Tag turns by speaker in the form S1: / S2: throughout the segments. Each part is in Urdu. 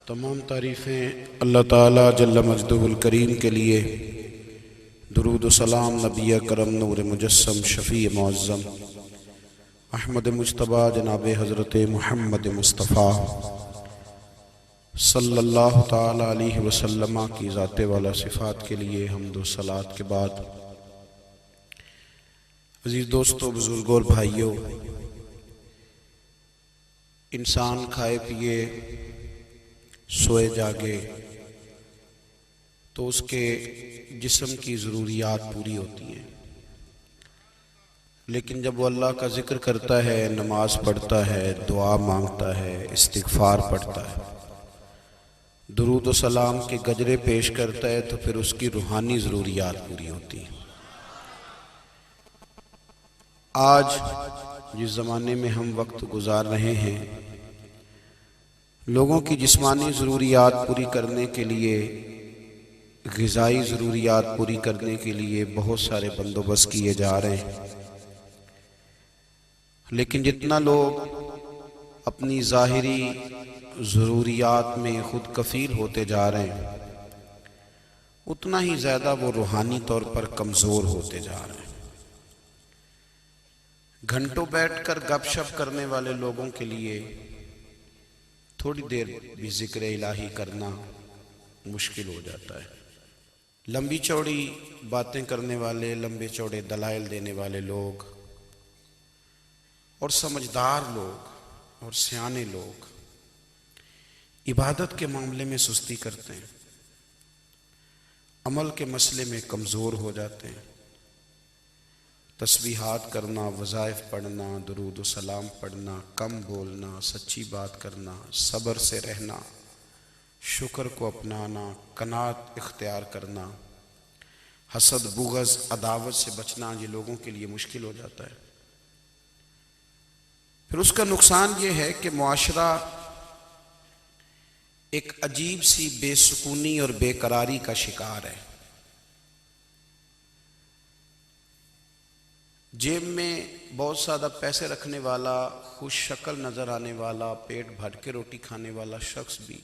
S1: تمام تعریفیں اللہ تعالیٰ جل مجدہ الکریم کے لیے، درود و سلام نبی کرم نور مجسم شفیع معظم احمد مجتبیٰ جناب حضرت محمد مصطفیٰ صلی اللہ تعالیٰ علیہ وسلم کی ذات والا صفات کے لیے حمد و صلوات کے بعد، عزیز دوستو، بزرگوں اور بھائیوں، انسان کھائے پیے سوئے جاگے تو اس کے جسم کی ضروریات پوری ہوتی ہیں، لیکن جب وہ اللہ کا ذکر کرتا ہے، نماز پڑھتا ہے، دعا مانگتا ہے، استغفار پڑھتا ہے، درود و سلام کے گجرے پیش کرتا ہے، تو پھر اس کی روحانی ضروریات پوری ہوتی ہیں۔ آج جس زمانے میں ہم وقت گزار رہے ہیں، لوگوں کی جسمانی ضروریات پوری کرنے کے لیے، غذائی ضروریات پوری کرنے کے لیے بہت سارے بندوبست کیے جا رہے ہیں، لیکن جتنا لوگ اپنی ظاہری ضروریات میں خود کفیل ہوتے جا رہے ہیں، اتنا ہی زیادہ وہ روحانی طور پر کمزور ہوتے جا رہے ہیں۔ گھنٹوں بیٹھ کر گپ شپ کرنے والے لوگوں کے لیے تھوڑی دیر بھی ذکر الہی کرنا مشکل ہو جاتا ہے۔ لمبی چوڑی باتیں کرنے والے، لمبے چوڑے دلائل دینے والے لوگ اور سمجھدار لوگ اور سیانے لوگ عبادت کے معاملے میں سستی کرتے ہیں، عمل کے مسئلے میں کمزور ہو جاتے ہیں۔ تسبیحات کرنا، وظائف پڑھنا، درود و سلام پڑھنا، کم بولنا، سچی بات کرنا، صبر سے رہنا، شکر کو اپنانا، قناعت اختیار کرنا، حسد، بغض، عداوت سے بچنا، یہ لوگوں کے لیے مشکل ہو جاتا ہے۔ پھر اس کا نقصان یہ ہے کہ معاشرہ ایک عجیب سی بے سکونی اور بے قراری کا شکار ہے۔ جیب میں بہت زیادہ پیسے رکھنے والا، خوش شکل نظر آنے والا، پیٹ بھر کے روٹی کھانے والا شخص بھی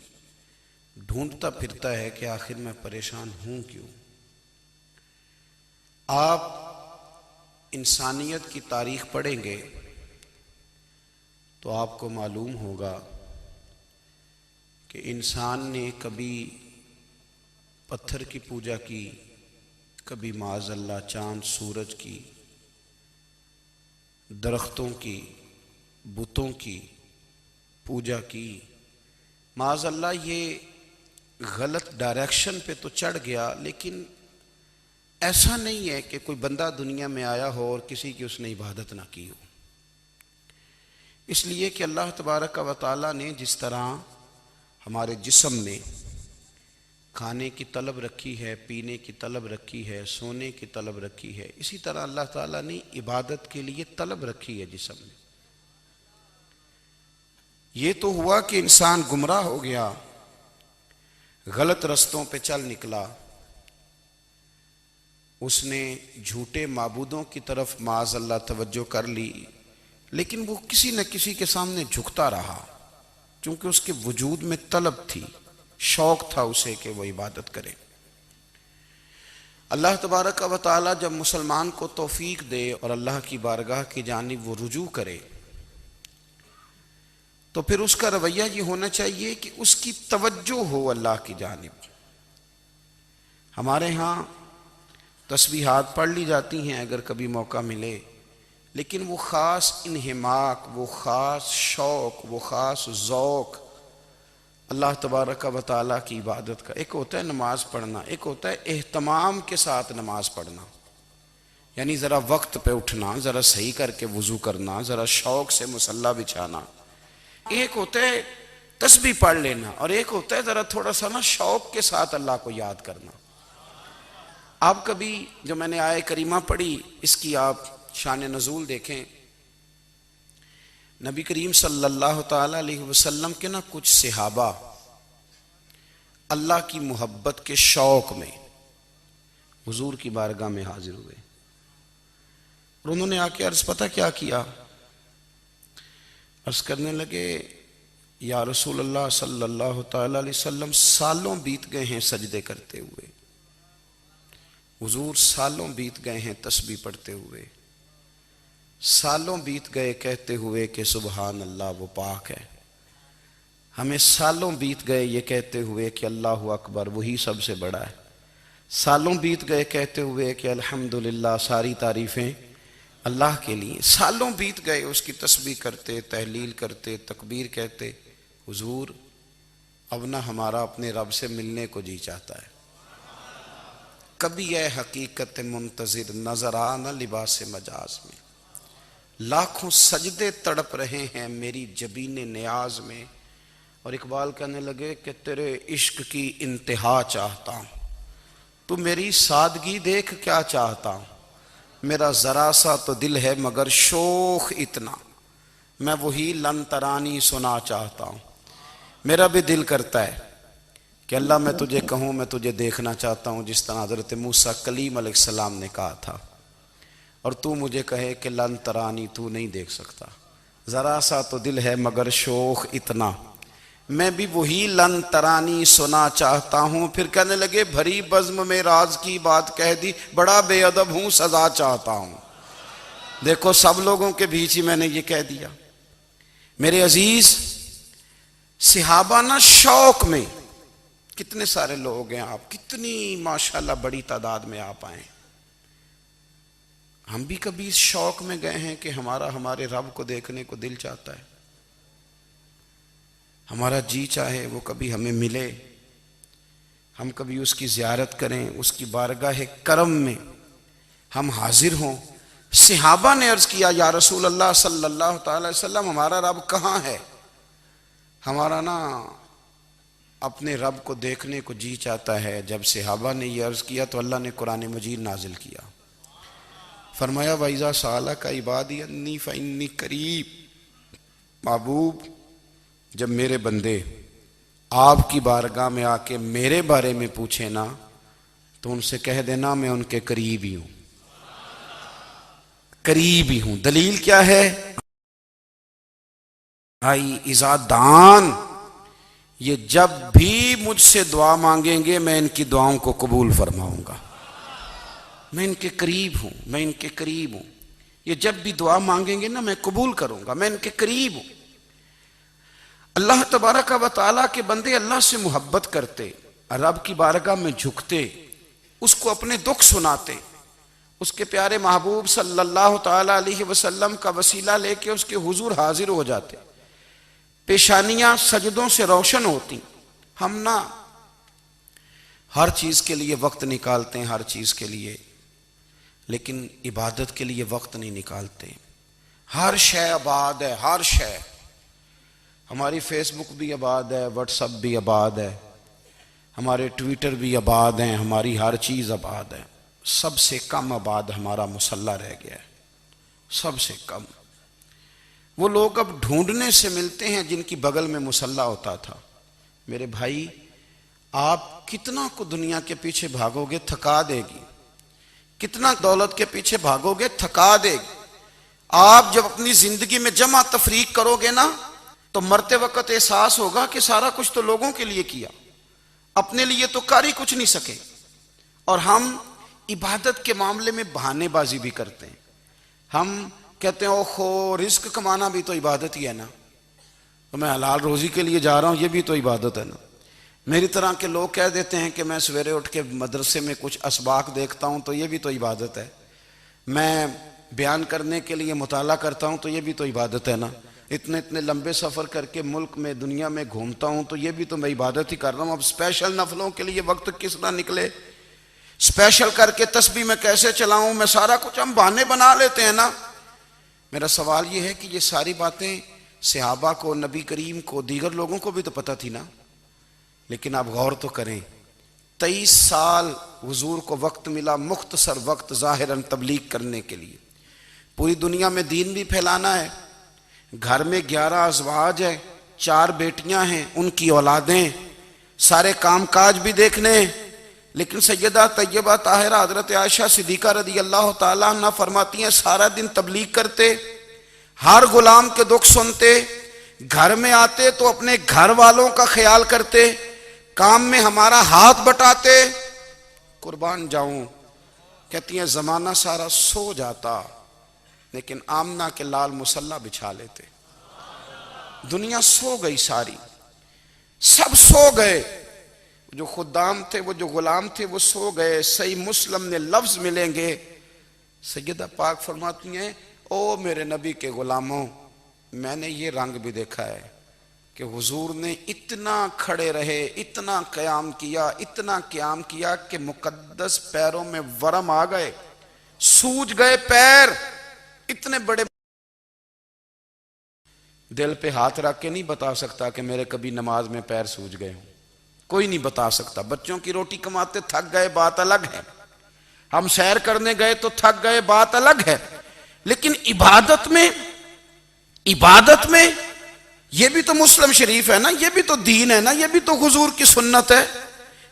S1: ڈھونڈتا پھرتا ہے کہ آخر میں پریشان ہوں کیوں۔ آپ انسانیت کی تاریخ پڑھیں گے تو آپ کو معلوم ہوگا کہ انسان نے کبھی پتھر کی پوجا کی، کبھی معاذ اللہ چاند سورج کی، درختوں کی، بتوں کی پوجا کی۔ معاذ اللہ یہ غلط ڈائریکشن پہ تو چڑھ گیا، لیکن ایسا نہیں ہے کہ کوئی بندہ دنیا میں آیا ہو اور کسی کی اس نے عبادت نہ کی ہو۔ اس لیے کہ اللہ تبارک و تعالیٰ نے جس طرح ہمارے جسم میں کھانے کی طلب رکھی ہے، پینے کی طلب رکھی ہے، سونے کی طلب رکھی ہے، اسی طرح اللہ تعالیٰ نے عبادت کے لیے طلب رکھی ہے جسم میں۔ یہ تو ہوا کہ انسان گمراہ ہو گیا، غلط رستوں پہ چل نکلا، اس نے جھوٹے معبودوں کی طرف معاذ اللہ توجہ کر لی، لیکن وہ کسی نہ کسی کے سامنے جھکتا رہا، چونکہ اس کے وجود میں طلب تھی، شوق تھا اسے کہ وہ عبادت کرے۔ اللہ تبارک و تعالی جب مسلمان کو توفیق دے اور اللہ کی بارگاہ کی جانب وہ رجوع کرے، تو پھر اس کا رویہ یہ ہونا چاہیے کہ اس کی توجہ ہو اللہ کی جانب۔ ہمارے ہاں تسبیحات پڑھ لی جاتی ہیں اگر کبھی موقع ملے، لیکن وہ خاص انہماک، وہ خاص شوق، وہ خاص ذوق اللہ تبارک و تعالیٰ کی عبادت کا، ایک ہوتا ہے نماز پڑھنا، ایک ہوتا ہے اہتمام کے ساتھ نماز پڑھنا، یعنی ذرا وقت پہ اٹھنا، ذرا صحیح کر کے وضو کرنا، ذرا شوق سے مصلی بچھانا۔ ایک ہوتا ہے تسبیح پڑھ لینا، اور ایک ہوتا ہے ذرا تھوڑا سا نا شوق کے ساتھ اللہ کو یاد کرنا۔ آپ کبھی جو میں نے آیہ کریمہ پڑھی، اس کی آپ شان نزول دیکھیں۔ نبی کریم صلی اللہ تعالیٰ علیہ وسلم کے نا کچھ صحابہ اللہ کی محبت کے شوق میں حضور کی بارگاہ میں حاضر ہوئے، اور انہوں نے آ کے عرض پتہ کیا کیا؟ عرض کرنے لگے، یا رسول اللہ صلی اللہ تعالی علیہ وسلم سالوں بیت گئے ہیں سجدے کرتے ہوئے، حضور سالوں بیت گئے ہیں تسبیح پڑھتے ہوئے، سالوں بیت گئے کہتے ہوئے کہ سبحان اللہ وہ پاک ہے، ہمیں سالوں بیت گئے یہ کہتے ہوئے کہ اللہ اکبر وہی سب سے بڑا ہے، سالوں بیت گئے کہتے ہوئے کہ الحمدللہ ساری تعریفیں اللہ کے لیے، سالوں بیت گئے اس کی تسبیح کرتے، تحلیل کرتے، تکبیر کہتے۔ حضور اب نہ ہمارا اپنے رب سے ملنے کو جی چاہتا ہے، کبھی اے حقیقت منتظر نظر آ نہ لباس مجاز میں، لاکھوں سجدے تڑپ رہے ہیں میری جبین نیاز میں۔ اور اقبال کہنے لگے کہ تیرے عشق کی انتہا چاہتا ہوں، تو میری سادگی دیکھ کیا چاہتا ہوں، میرا ذرا سا تو دل ہے مگر شوخ اتنا، میں وہی لن ترانی سنا چاہتا ہوں۔ میرا بھی دل کرتا ہے کہ اللہ میں تجھے کہوں میں تجھے دیکھنا چاہتا ہوں جس طرح حضرت موسیٰ کلیم علیہ السلام نے کہا تھا، اور تو مجھے کہے کہ لن ترانی تو نہیں دیکھ سکتا، ذرا سا تو دل ہے مگر شوخ اتنا، میں بھی وہی لن ترانی سنا چاہتا ہوں۔ پھر کہنے لگے بھری بزم میں راز کی بات کہہ دی، بڑا بے ادب ہوں سزا چاہتا ہوں۔ دیکھو سب لوگوں کے بیچ ہی میں نے یہ کہہ دیا۔ میرے عزیز صحابہ نا شوق میں، کتنے سارے لوگ ہیں آپ، کتنی ماشاءاللہ بڑی تعداد میں آپ آئیں، ہم بھی کبھی اس شوق میں گئے ہیں کہ ہمارے رب کو دیکھنے کو دل چاہتا ہے، ہمارا جی چاہے وہ کبھی ہمیں ملے، ہم کبھی اس کی زیارت کریں، اس کی بارگاہ کرم میں ہم حاضر ہوں۔ صحابہ نے عرض کیا یا رسول اللہ صلی اللہ تعالی وسلم ہمارا رب کہاں ہے؟ ہمارا نا اپنے رب کو دیکھنے کو جی چاہتا ہے۔ جب صحابہ نے یہ عرض کیا تو اللہ نے قرآن مجید نازل کیا، فرمایا وَإِذَا سَأَلَكَ عِبَادِي أَنِّي فَإِنِّي قَرِيبٌ، محبوب جب میرے بندے آپ کی بارگاہ میں آ کے میرے بارے میں پوچھیں نا تو ان سے کہہ دینا میں ان کے قریب ہی ہوں، قریب ہی ہوں۔ دلیل کیا ہے؟ بھائی اذا دان، یہ جب بھی مجھ سے دعا مانگیں گے میں ان کی دعاؤں کو قبول فرماؤں گا، میں ان کے قریب ہوں، میں ان کے قریب ہوں، یہ جب بھی دعا مانگیں گے نا میں قبول کروں گا، میں ان کے قریب ہوں۔ اللہ تبارک و تعالیٰ کے بندے اللہ سے محبت کرتے، رب کی بارگاہ میں جھکتے، اس کو اپنے دکھ سناتے، اس کے پیارے محبوب صلی اللہ تعالیٰ علیہ وسلم کا وسیلہ لے کے اس کے حضور حاضر ہو جاتے، پیشانیاں سجدوں سے روشن ہوتی۔ ہم نا ہر چیز کے لیے وقت نکالتے ہیں، ہر چیز کے لیے، لیکن عبادت کے لیے وقت نہیں نکالتے۔ ہر شے آباد ہے، ہر شے، ہماری فیس بک بھی آباد ہے، واٹس ایپ بھی آباد ہے، ہمارے ٹویٹر بھی آباد ہیں، ہماری ہر چیز آباد ہے، سب سے کم آباد ہمارا مصلی رہ گیا ہے، سب سے کم۔ وہ لوگ اب ڈھونڈنے سے ملتے ہیں جن کی بغل میں مصلی ہوتا تھا۔ میرے بھائی آپ کتنا کو دنیا کے پیچھے بھاگو گے تھکا دے گی، کتنا دولت کے پیچھے بھاگو گے تھکا دے گی۔ آپ جب اپنی زندگی میں جمع تفریق کرو گے نا تو مرتے وقت احساس ہوگا کہ سارا کچھ تو لوگوں کے لیے کیا، اپنے لیے تو کر ہی کچھ نہیں سکے۔ اور ہم عبادت کے معاملے میں بہانے بازی بھی کرتے ہیں، ہم کہتے ہیں اوہو رزق کمانا بھی تو عبادت ہی ہے نا، تو میں حلال روزی کے لیے جا رہا ہوں یہ بھی تو عبادت ہے نا۔ میری طرح کے لوگ کہہ دیتے ہیں کہ میں سویرے اٹھ کے مدرسے میں کچھ اسباق دیکھتا ہوں تو یہ بھی تو عبادت ہے، میں بیان کرنے کے لیے مطالعہ کرتا ہوں تو یہ بھی تو عبادت ہے نا، اتنے لمبے سفر کر کے ملک میں دنیا میں گھومتا ہوں تو یہ بھی تو میں عبادت ہی کر رہا ہوں۔ اب اسپیشل نفلوں کے لیے وقت کس طرح نکلے، اسپیشل کر کے تسبیح میں کیسے چلاؤں، میں سارا کچھ ہم بہانے بنا لیتے ہیں نا۔ میرا سوال یہ ہے کہ یہ ساری باتیں صحابہ کو، نبی کریم کو، دیگر لوگوں کو بھی تو پتہ تھی نا، لیکن آپ غور تو کریں 23 سال حضور کو وقت ملا، مختصر وقت ظاہراً تبلیغ کرنے کے لیے، پوری دنیا میں دین بھی پھیلانا ہے، گھر میں 11 ازواج ہیں، 4 بیٹیاں ہیں، ان کی اولادیں، سارے کام کاج بھی دیکھنے ہیں، لیکن سیدہ طیبہ طاہرہ حضرت عائشہ صدیقہ رضی اللہ تعالیٰ عنہ فرماتی ہیں سارا دن تبلیغ کرتے، ہر غلام کے دکھ سنتے، گھر میں آتے تو اپنے گھر والوں کا خیال کرتے، کام میں ہمارا ہاتھ بٹاتے۔ قربان جاؤں، کہتی ہیں زمانہ سارا سو جاتا لیکن آمنہ کے لال مصلی بچھا لیتے۔ دنیا سو گئی ساری، سب سو گئے، جو خدام تھے، وہ جو غلام تھے، وہ سو گئے۔ صحیح مسلم میں لفظ ملیں گے، سیدہ پاک فرماتی ہیں او میرے نبی کے غلاموں، میں نے یہ رنگ بھی دیکھا ہے کہ حضور نے اتنا کھڑے رہے، اتنا قیام کیا، اتنا قیام کیا کہ مقدس پیروں میں ورم آ گئے، سوج گئے پیر، اتنے بڑے۔ دل پہ ہاتھ رکھ کے نہیں بتا سکتا کہ میرے کبھی نماز میں پیر سوج گئے ہوں، کوئی نہیں بتا سکتا۔ بچوں کی روٹی کماتے تھک گئے بات الگ ہے، ہم سیر کرنے گئے تو تھک گئے بات الگ ہے، لیکن عبادت میں یہ بھی تو مسلم شریف ہے نا، یہ بھی تو دین ہے نا، یہ بھی تو حضور کی سنت ہے،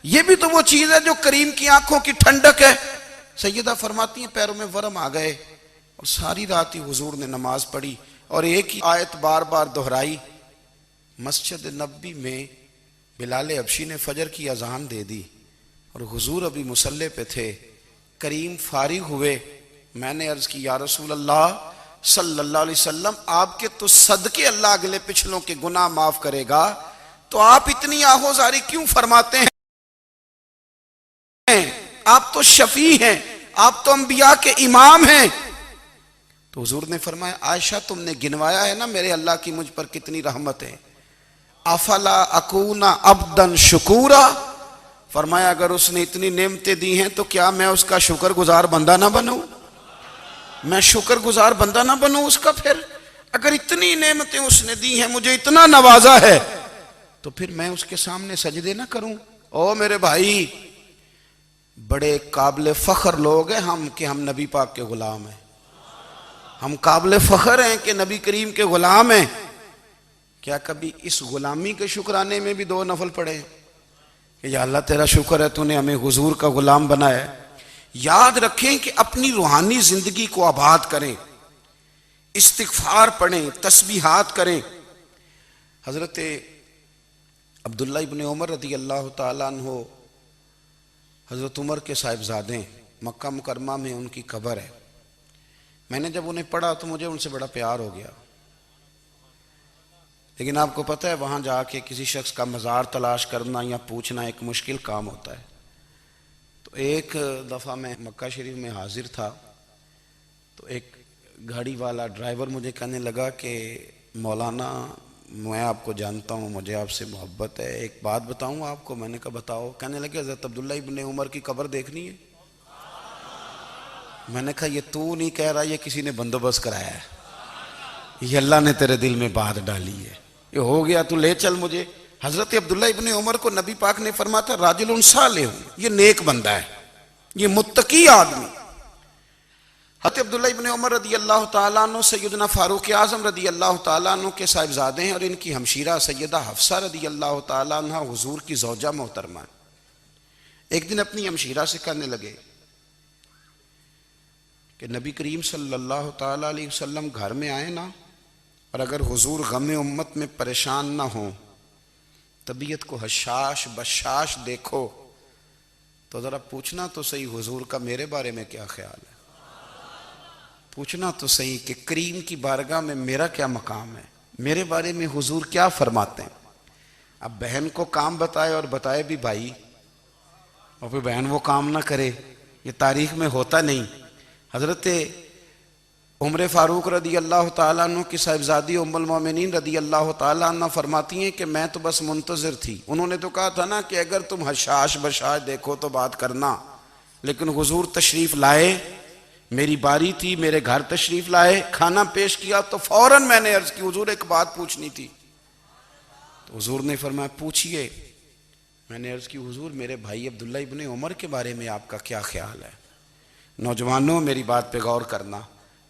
S1: یہ بھی تو وہ چیز ہے جو کریم کی آنکھوں کی ٹھنڈک ہے۔ سیدہ فرماتی ہیں پیروں میں ورم آ گئے، اور ساری رات ہی حضور نے نماز پڑھی اور ایک ہی آیت بار بار دہرائی۔ مسجد نبوی میں بلال حبشی نے فجر کی اذان دے دی اور حضور ابھی مصلی پہ تھے، کریم فارغ ہوئے۔ میں نے عرض کی یا رسول اللہ صلی اللہ علیہ وسلم، آپ کے تو صدقے اللہ اگلے پچھلوں کے گناہ معاف کرے گا، تو آپ اتنی آہوزاری کیوں فرماتے ہیں؟ آپ تو شفیع ہیں، آپ تو انبیاء کے امام ہیں۔ تو حضور نے فرمایا عائشہ تم نے گنوایا ہے نا میرے اللہ کی مجھ پر کتنی رحمت ہے، افلا اکون عبدا شکورا، فرمایا اگر اس نے اتنی نعمتیں دی ہیں تو کیا میں اس کا شکر گزار بندہ نہ بنوں؟ میں شکر گزار بندہ نہ بنوں اس کا؟ پھر اگر اتنی نعمتیں اس نے دی ہیں، مجھے اتنا نوازا ہے، تو پھر میں اس کے سامنے سجدے نہ کروں؟ او میرے بھائی، بڑے قابل فخر لوگ ہیں ہم کہ ہم نبی پاک کے غلام ہیں، ہم قابل فخر ہیں کہ نبی کریم کے غلام ہیں۔ کیا کبھی اس غلامی کے شکرانے میں بھی دو نفل پڑھے کہ یا اللہ تیرا شکر ہے تو نے ہمیں حضور کا غلام بنایا ہے؟ یاد رکھیں کہ اپنی روحانی زندگی کو آباد کریں، استغفار پڑھیں، تسبیحات کریں۔ حضرت عبداللہ ابن عمر رضی اللہ تعالیٰ عنہ حضرت عمر کے صاحبزادے، مکہ مکرمہ میں ان کی قبر ہے۔ میں نے جب انہیں پڑھا تو مجھے ان سے بڑا پیار ہو گیا، لیکن آپ کو پتہ ہے وہاں جا کے کسی شخص کا مزار تلاش کرنا یا پوچھنا ایک مشکل کام ہوتا ہے۔ تو ایک دفعہ میں مکہ شریف میں حاضر تھا، تو ایک گاڑی والا ڈرائیور مجھے کہنے لگا کہ مولانا میں آپ کو جانتا ہوں، مجھے آپ سے محبت ہے، ایک بات بتاؤں آپ کو؟ میں نے کہا بتاؤ۔ کہنے لگے حضرت عبداللہ ابن عمر کی قبر دیکھنی ہے۔ میں نے کہا یہ تو نہیں کہہ رہا، یہ کسی نے بندوبست کرایا ہے، یہ اللہ نے تیرے دل میں بات ڈالی ہے، یہ ہو گیا تو لے چل مجھے۔ حضرت عبداللہ ابن عمر کو نبی پاک نے فرمایا تھا راجل صالح، یہ نیک بندہ ہے، یہ متقی آدمی۔ حضرت عبداللہ ابن عمر رضی اللہ تعالیٰ عنہ سیدنا فاروق اعظم رضی اللہ تعالیٰ عنہ کے صاحبزادے ہیں، اور ان کی ہمشیرہ سیدہ حفصہ رضی اللہ تعالیٰ عنہ حضور کی زوجہ محترمہ ہیں۔ ایک دن اپنی ہمشیرہ سے کہنے لگے کہ نبی کریم صلی اللہ تعالیٰ علیہ وسلم گھر میں آئے نا، اور اگر حضور غم امت میں پریشان نہ ہوں، طبیعت کو حشاش بشاش دیکھو، تو ذرا پوچھنا تو صحیح حضور کا میرے بارے میں کیا خیال ہے، پوچھنا تو صحیح کہ کریم کی بارگاہ میں میرا کیا مقام ہے، میرے بارے میں حضور کیا فرماتے ہیں۔ اب بہن کو کام بتائے اور بتائے بھی بھائی، اور پھر بہن وہ کام نہ کرے، یہ تاریخ میں ہوتا نہیں۔ حضرت عمر فاروق رضی اللہ تعالیٰ عنہ کی صاحبزادی ام المومنین رضی اللہ تعالیٰ عنہ فرماتی ہیں کہ میں تو بس منتظر تھی، انہوں نے تو کہا تھا نا کہ اگر تم حشاش بشاش دیکھو تو بات کرنا، لیکن حضور تشریف لائے، میری باری تھی، میرے گھر تشریف لائے، کھانا پیش کیا تو فوراً میں نے عرض کی حضور ایک بات پوچھنی تھی۔ تو حضور نے فرمایا پوچھئے۔ میں نے عرض کی حضور میرے بھائی عبداللہ ابن عمر کے بارے میں آپ کا کیا خیال ہے؟ نوجوانوں میری بات پہ غور کرنا،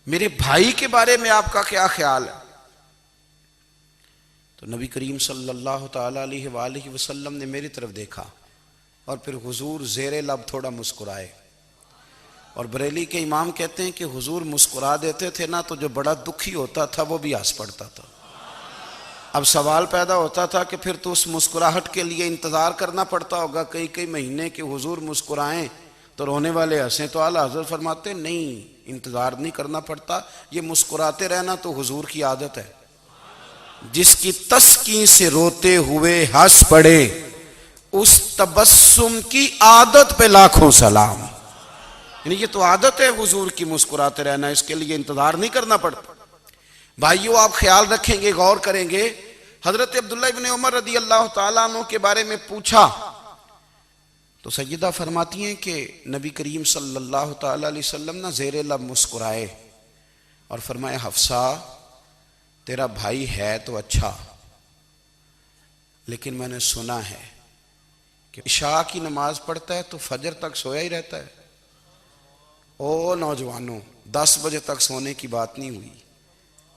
S1: میرے بھائی کے بارے میں آپ کا کیا خیال ہے؟ تو نبی کریم صلی اللہ تعالیٰ علیہ وآلہ وسلم نے میری طرف دیکھا، اور پھر حضور زیر لب تھوڑا مسکرائے، اور بریلی کے امام کہتے ہیں کہ حضور مسکرا دیتے تھے نا تو جو بڑا دکھی ہوتا تھا وہ بھی ہنس پڑتا تھا۔ اب سوال پیدا ہوتا تھا کہ پھر تو اس مسکراہٹ کے لیے انتظار کرنا پڑتا ہوگا کئی کئی مہینے کہ حضور مسکرائیں تو رونے والے ہنسیں، تو اعلیٰ حضرت فرماتے ہیں نہیں، انتظار نہیں کرنا پڑتا، یہ مسکراتے رہنا تو حضور کی عادت ہے۔ جس کی تسکین سے روتے ہوئے ہنس پڑے اس تبسم کی عادت پہ لاکھوں سلام۔ یعنی یہ تو عادت ہے حضور کی مسکراتے رہنا، اس کے لیے انتظار نہیں کرنا پڑتا۔ بھائیو آپ خیال رکھیں گے، غور کریں گے، حضرت عبداللہ ابن عمر رضی اللہ تعالیٰ عنہ کے بارے میں پوچھا تو سیدہ فرماتی ہیں کہ نبی کریم صلی اللہ تعالیٰ علیہ وسلم نہ زیر لب مسکرائے اور فرمایا حفصہ تیرا بھائی ہے تو اچھا، لیکن میں نے سنا ہے کہ عشاء کی نماز پڑھتا ہے تو فجر تک سویا ہی رہتا ہے۔ او نوجوانوں، 10 بجے تک سونے کی بات نہیں ہوئی،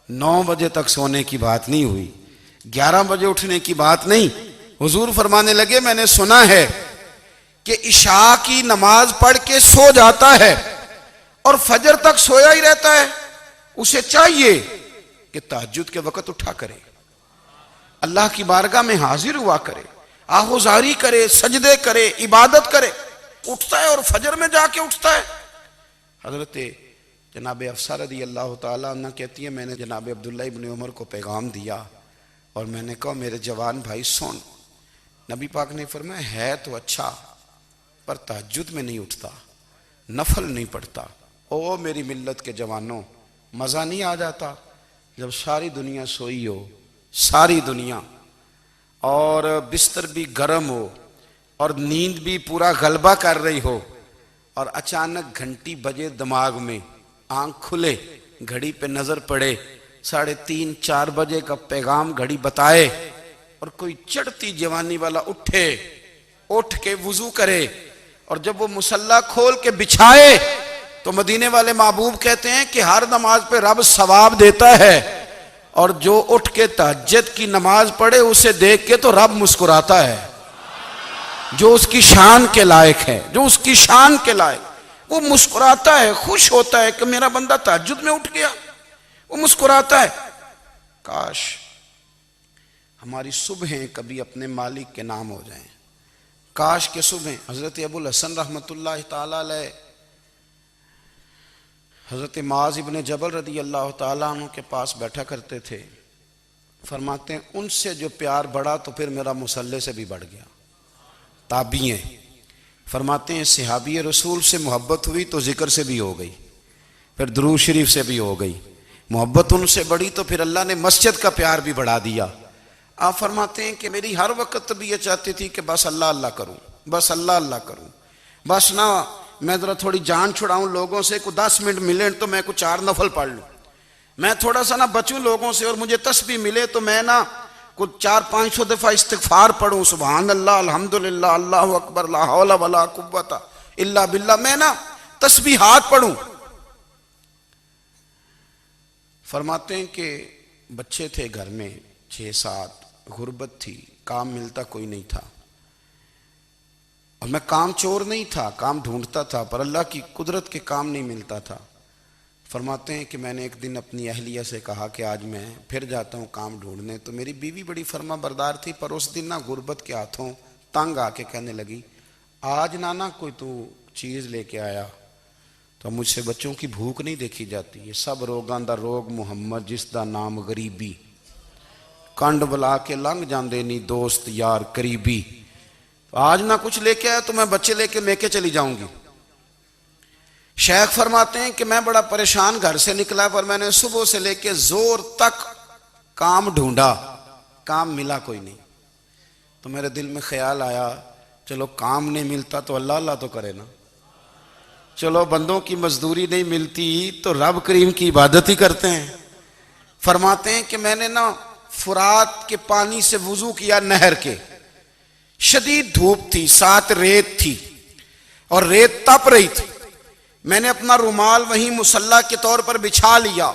S1: 9 بجے تک سونے کی بات نہیں ہوئی، 11 بجے اٹھنے کی بات نہیں۔ حضور فرمانے لگے میں نے سنا ہے کہ عشاء کی نماز پڑھ کے سو جاتا ہے اور فجر تک سویا ہی رہتا ہے، اسے چاہیے کہ تہجد کے وقت اٹھا کرے، اللہ کی بارگاہ میں حاضر ہوا کرے، آہوزاری کرے، سجدے کرے، عبادت کرے۔ اٹھتا ہے اور فجر میں جا کے اٹھتا ہے۔ حضرت جناب حفصہ رضی اللہ تعالیٰ عنہ کہتی ہے میں نے جناب عبداللہ ابن عمر کو پیغام دیا اور میں نے کہا میرے جوان بھائی سن، نبی پاک نے فرمایا ہے تو اچھا پر تہجد میں نہیں اٹھتا، نفل نہیں پڑھتا۔ او میری ملت کے جوانوں، مزہ نہیں آ جاتا جب ساری دنیا سوئی ہو، ساری دنیا، اور بستر بھی گرم ہو اور نیند بھی پورا غلبہ کر رہی ہو، اور اچانک گھنٹی بجے دماغ میں، آنکھ کھلے، گھڑی پہ نظر پڑے، 3:30 4 بجے کا پیغام گھڑی بتائے، اور کوئی چڑھتی جوانی والا اٹھ کے وضو کرے، اور جب وہ مصلی کھول کے بچھائے تو مدینے والے محبوب کہتے ہیں کہ ہر نماز پہ رب ثواب دیتا ہے، اور جو اٹھ کے تہجد کی نماز پڑھے اسے دیکھ کے تو رب مسکراتا ہے، جو اس کی شان کے لائق ہے، جو اس کی شان کے لائق، وہ مسکراتا ہے، خوش ہوتا ہے کہ میرا بندہ تہجد میں اٹھ گیا، وہ مسکراتا ہے۔ کاش ہماری صبحیں کبھی اپنے مالک کے نام ہو جائیں، کاش کے صبحیں۔ حضرت ابو الحسن رحمۃ اللہ تعالیٰ علیہ حضرت معاذ ابن جبل رضی اللہ تعالیٰ عنہ کے پاس بیٹھا کرتے تھے، فرماتے ہیں ان سے جو پیار بڑھا تو پھر میرا مصلی سے بھی بڑھ گیا۔ تابعی ہیں، فرماتے ہیں صحابی رسول سے محبت ہوئی تو ذکر سے بھی ہو گئی، پھر درود شریف سے بھی ہو گئی، محبت ان سے بڑھی تو پھر اللہ نے مسجد کا پیار بھی بڑھا دیا۔ آپ فرماتے ہیں کہ میری ہر وقت طبیعت چاہتی تھی کہ بس اللہ اللہ کروں، بس اللہ اللہ کروں، بس نہ میں ذرا تھوڑی جان چھڑاؤں لوگوں سے، کوئی 10 منٹ ملے تو میں کچھ 4 نفل پڑھ لوں، میں تھوڑا سا نہ بچوں لوگوں سے، اور مجھے تسبیح ملے تو میں نہ کچھ 400-500 دفعہ استغفار پڑھوں، سبحان اللہ، الحمدللہ، اللہ اکبر، لا حول ولا قوت الا باللہ، میں نہ تسبیحات پڑھوں۔ فرماتے ہیں کہ بچے تھے گھر میں 6-7، غربت تھی، کام ملتا کوئی نہیں تھا، اور میں کام چور نہیں تھا، کام ڈھونڈتا تھا، پر اللہ کی قدرت کے کام نہیں ملتا تھا۔ فرماتے ہیں کہ میں نے ایک دن اپنی اہلیہ سے کہا کہ آج میں پھر جاتا ہوں کام ڈھونڈنے، تو میری بیوی بڑی فرما بردار تھی، پر اس دن نہ غربت کے ہاتھوں تنگ آ کے کہنے لگی آج نانا کوئی تو چیز لے کے آیا، تو مجھ سے بچوں کی بھوک نہیں دیکھی جاتی، یہ سب روگاں دا روگ محمد جس دا نام غریبی، کنڈ بلا کے لنگ جاندے نہیں دوست یار قریبی، آج نہ کچھ لے کے آیا تو میں بچے لے کے چلی جاؤں گی۔ شیخ فرماتے ہیں کہ میں بڑا پریشان گھر سے نکلا، پر میں نے صبح سے لے کے زور تک کام ڈھونڈا، کام ملا کوئی نہیں، تو میرے دل میں خیال آیا چلو کام نہیں ملتا تو اللہ اللہ تو کرے نا، چلو بندوں کی مزدوری نہیں ملتی تو رب کریم کی عبادت ہی کرتے ہیں۔ فرماتے ہیں کہ میں نے نا فرات کے پانی سے وضو کیا، نہر کے، شدید دھوپ تھی، ساتھ ریت تھی اور ریت تپ رہی تھی، میں نے اپنا رومال وہیں مصلی کے طور پر بچھا لیا،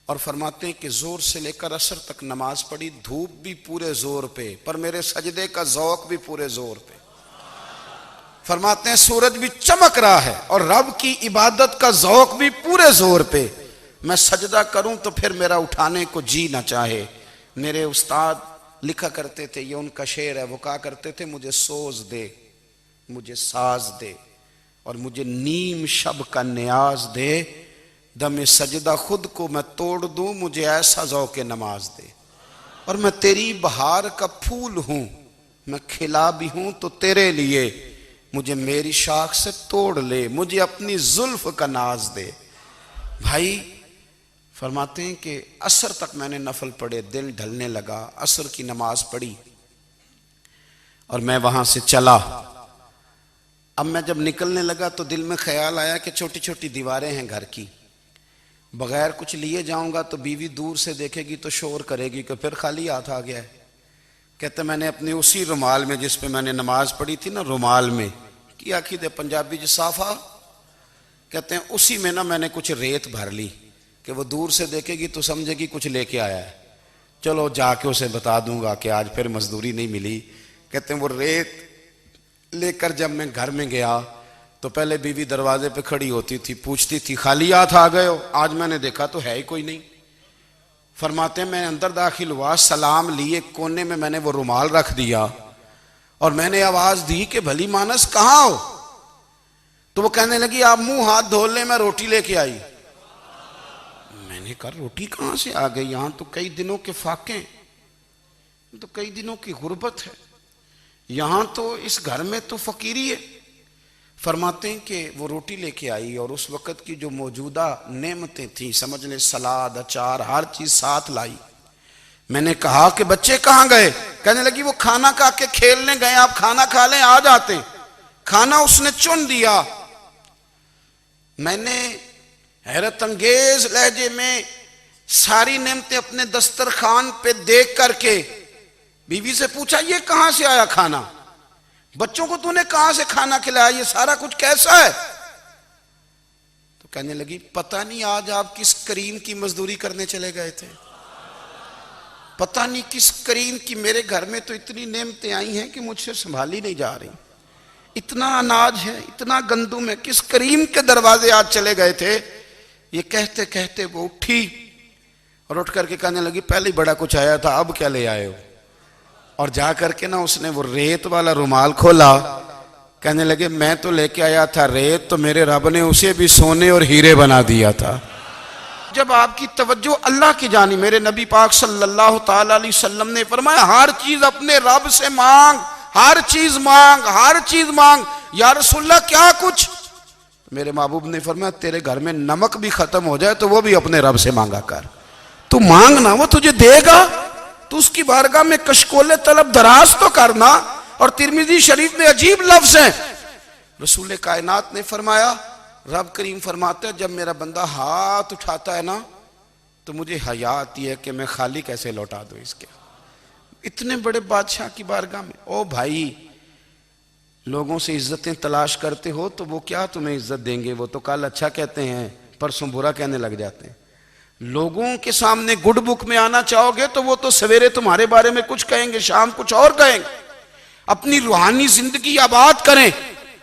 S1: اور فرماتے ہیں کہ زور سے لے کر عصر تک نماز پڑھی، دھوپ بھی پورے زور پہ، پر میرے سجدے کا ذوق بھی پورے زور پہ۔ فرماتے ہیں سورج بھی چمک رہا ہے اور رب کی عبادت کا ذوق بھی پورے زور پہ، میں سجدہ کروں تو پھر میرا اٹھانے کو جی نہ چاہے، میرے استاد لکھا کرتے تھے، یہ ان کا شعر ہے، وہ کہا کرتے تھے مجھے سوز دے، مجھے ساز دے، اور مجھے نیم شب کا نیاز دے، دم سجدہ خود کو میں توڑ دوں، مجھے ایسا ذوق نماز دے، اور میں تیری بہار کا پھول ہوں، میں کھلا بھی ہوں تو تیرے لیے، مجھے میری شاخ سے توڑ لے، مجھے اپنی زلف کا ناز دے۔ بھائی فرماتے ہیں کہ عصر تک میں نے نفل پڑھے، دل ڈھلنے لگا، عصر کی نماز پڑھی اور میں وہاں سے چلا۔ اب میں جب نکلنے لگا تو دل میں خیال آیا کہ چھوٹی چھوٹی دیواریں ہیں گھر کی، بغیر کچھ لیے جاؤں گا تو بیوی دور سے دیکھے گی تو شور کرے گی کہ پھر خالی ہاتھ آ گیا ہے۔ کہتے میں نے اپنی اسی رومال میں جس پہ میں نے نماز پڑھی تھی نا، رومال میں کی آخی دے پنجابی صافہ، کہتے ہیں اسی میں نا میں نے کچھ ریت بھر لی کہ وہ دور سے دیکھے گی تو سمجھے گی کچھ لے کے آیا ہے، چلو جا کے اسے بتا دوں گا کہ آج پھر مزدوری نہیں ملی۔ کہتے ہیں وہ ریت لے کر جب میں گھر میں گیا تو پہلے بیوی دروازے پہ کھڑی ہوتی تھی، پوچھتی تھی خالی ہاتھ آ گئے ہو؟ آج میں نے دیکھا تو ہے ہی کوئی نہیں۔ فرماتے ہیں میں اندر داخل ہوا، سلام لیے، کونے میں میں نے وہ رومال رکھ دیا اور میں نے آواز دی کہ بھلی مانس کہاں ہو؟ تو وہ کہنے لگی آپ منہ ہاتھ دھو لیں، میں روٹی لے کے آئی۔ میں نے کہا روٹی کہاں سے آ گئی؟ یہاں تو کئی دنوں کے فاقے، تو کئی دنوں کی غربت ہے، یہاں تو اس گھر میں تو فقیری ہے۔ فرماتے ہیں کہ وہ روٹی لے کے آئی اور اس وقت کی جو موجودہ نعمتیں تھیں، سمجھ لیں سلاد، اچار، ہر چیز ساتھ لائی۔ میں نے کہا کہ بچے کہاں گئے؟ کہنے لگی وہ کھانا کھا کے کھیلنے گئے، آپ کھانا کھا لیں آ جاتے۔ کھانا اس نے چن دیا۔ میں نے حیرت انگیز لہجے میں ساری نعمتیں اپنے دسترخوان پہ دیکھ کر کے بیوی سے پوچھا یہ کہاں سے آیا کھانا؟ بچوں کو تو نے کہاں سے کھانا کھلایا؟ یہ سارا کچھ کیسا ہے؟ تو کہنے لگی پتہ نہیں آج آپ کس کریم کی مزدوری کرنے چلے گئے تھے، پتہ نہیں کس کریم کی، میرے گھر میں تو اتنی نعمتیں آئی ہیں کہ مجھ سے سنبھالی نہیں جا رہی، اتنا اناج ہے، اتنا گندم ہے، کس کریم کے دروازے آج چلے گئے تھے؟ یہ کہتے کہتے وہ اٹھی اور اٹھ کر کے کہنے لگی پہلے بڑا کچھ آیا تھا، اب کیا لے آئے ہو؟ اور جا کر کے نا اس نے وہ ریت والا رومال کھولا، کہنے لگے میں تو لے کے آیا تھا ریت، تو میرے رب نے اسے بھی سونے اور ہیرے بنا دیا تھا۔ جب آپ کی توجہ اللہ کی جانب، میرے نبی پاک صلی اللہ تعالی علیہ وسلم نے فرمایا ہر چیز اپنے رب سے مانگ، ہر چیز مانگ، ہر چیز مانگ۔ یا رسول اللہ کیا کچھ؟ میرے محبوب نے فرمایا تیرے گھر میں نمک بھی ختم ہو جائے تو وہ بھی اپنے رب سے مانگا کر، تو مانگنا وہ تجھے دے گا، تو اس کی بارگاہ میں کشکول طلب دراز تو کرنا۔ اور ترمذی شریف میں عجیب لفظ ہیں، رسول کائنات نے فرمایا، رب کریم فرماتا ہے جب میرا بندہ ہاتھ اٹھاتا ہے نا تو مجھے حیا آتی ہے کہ میں خالی کیسے لوٹا دوں اس کے، اتنے بڑے بادشاہ کی بارگاہ میں۔ او بھائی لوگوں سے عزتیں تلاش کرتے ہو تو وہ کیا تمہیں عزت دیں گے؟ وہ تو کل اچھا کہتے ہیں پرسوں برا کہنے لگ جاتے ہیں۔ لوگوں کے سامنے گڈ بک میں آنا چاہو گے تو وہ تو سویرے تمہارے بارے میں کچھ کہیں گے، شام کچھ اور کہیں گے۔ اپنی روحانی زندگی آباد کریں،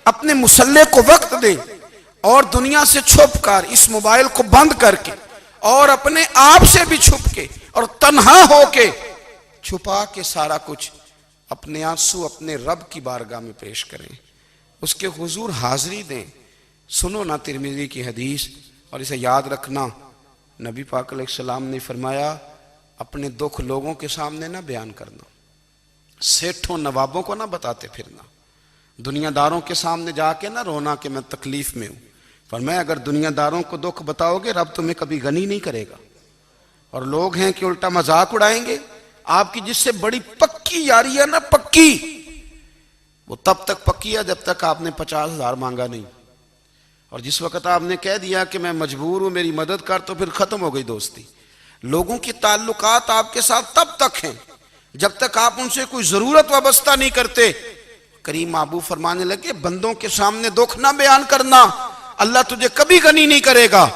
S1: اپنے مسلح کو وقت دیں، اور دنیا سے چھپ کر اس موبائل کو بند کر کے اور اپنے آپ سے بھی چھپ کے اور تنہا ہو کے چھپا کے سارا کچھ اپنے آنسو اپنے رب کی بارگاہ میں پیش کریں، اس کے حضور حاضری دیں۔ سنو نا ترمذی کی حدیث، اور اسے یاد رکھنا، نبی پاک علیہ السلام نے فرمایا اپنے دکھ لوگوں کے سامنے نہ بیان کرنا، سیٹھوں نوابوں کو نہ بتاتے پھرنا، دنیا داروں کے سامنے جا کے نہ رونا کہ میں تکلیف میں ہوں۔ فرمایا اگر دنیا داروں کو دکھ بتاؤ گے رب تمہیں کبھی غنی نہیں کرے گا، اور لوگ ہیں کہ الٹا مذاق اڑائیں گے۔ آپ کی جس سے بڑی پکی یاری ہے نا، پکی، وہ تب تک پکی ہے جب تک آپ نے 50,000 مانگا نہیں، اور جس وقت آپ نے کہہ دیا کہ میں مجبور ہوں میری مدد کر تو پھر ختم ہو گئی دوستی۔ لوگوں کی تعلقات آپ کے ساتھ تب تک ہیں جب تک آپ ان سے کوئی ضرورت وابستہ نہیں کرتے۔ کریم محبوب فرمانے لگے بندوں کے سامنے دکھ نہ بیان کرنا، اللہ تجھے کبھی غنی نہیں کرے گا۔